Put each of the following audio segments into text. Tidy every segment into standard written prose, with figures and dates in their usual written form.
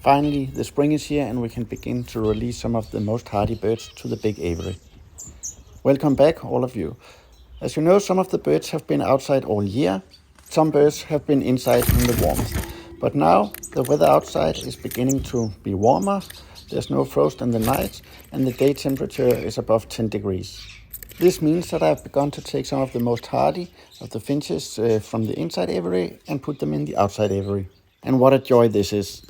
Finally, the spring is here and we can begin to release some of the most hardy birds to the big aviary. Welcome back, all of you. As you know, some of the birds have been outside all year. Some birds have been inside in the warmth. But now the weather outside is beginning to be warmer. There's no frost in the night and the day temperature is above 10 degrees. This means that I've begun to take some of the most hardy of the finches from the inside aviary and put them in the outside aviary. And what a joy this is.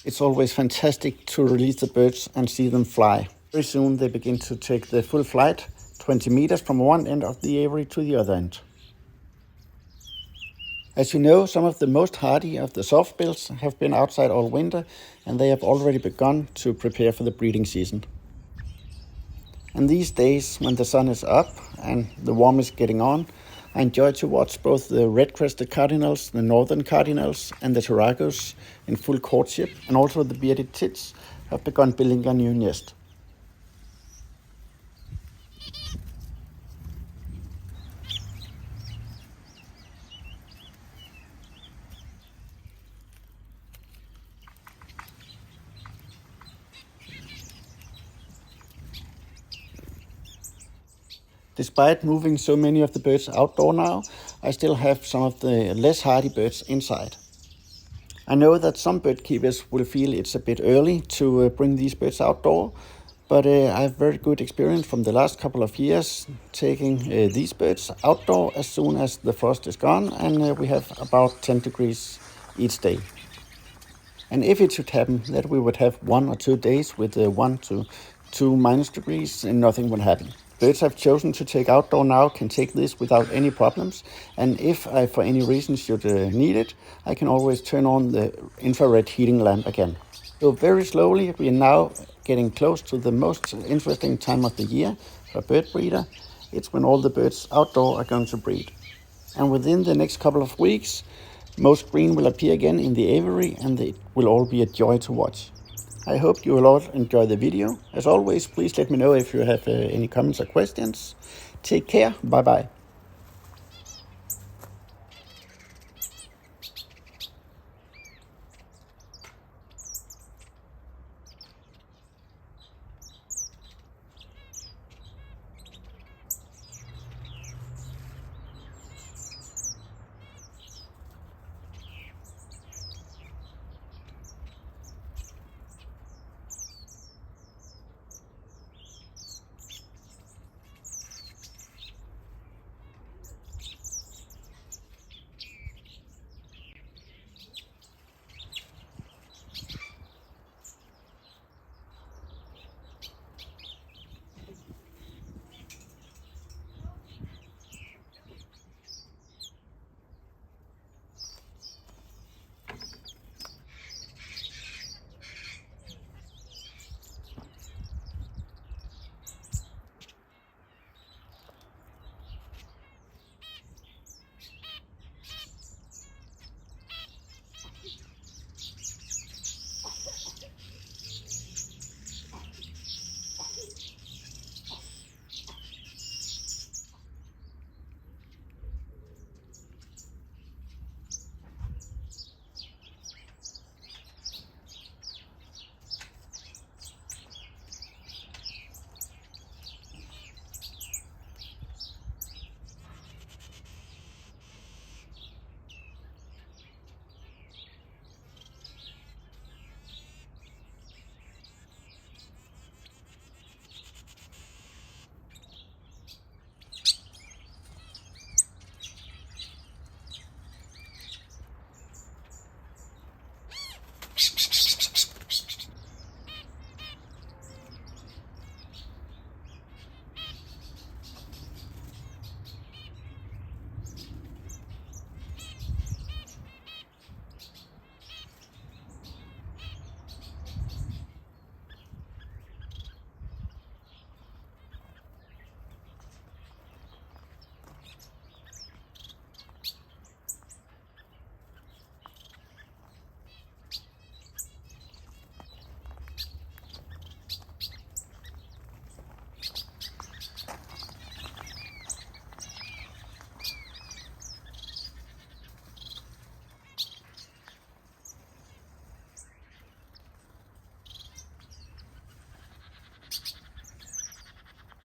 It's always fantastic to release the birds and see them fly. Very soon they begin to take the full flight, 20 meters from one end of the aviary to the other end. As you know, some of the most hardy of the softbills have been outside all winter and they have already begun to prepare for the breeding season. And these days, when the sun is up and the warm is getting on, I enjoy to watch both the red-crested cardinals, the northern cardinals and the taragos in full courtship, and also the bearded tits have begun building a new nest. Despite moving so many of the birds outdoor now, I still have some of the less hardy birds inside. I know that some bird keepers will feel it's a bit early to bring these birds outdoor, but I have very good experience from the last couple of years taking these birds outdoor as soon as the frost is gone and we have about 10 degrees each day. And if it should happen that we would have 1 or 2 days with 1 to 2 minus degrees, and nothing would happen. Birds I've chosen to take outdoor now can take this without any problems, and if I for any reason should need it, I can always turn on the infrared heating lamp again. So very slowly we are now getting close to the most interesting time of the year for a bird breeder. It's when all the birds outdoor are going to breed. And within the next couple of weeks, most green will appear again in the aviary and it will all be a joy to watch. I hope you will all enjoy the video. As always, please let me know if you have any comments or questions. Take care. Bye bye.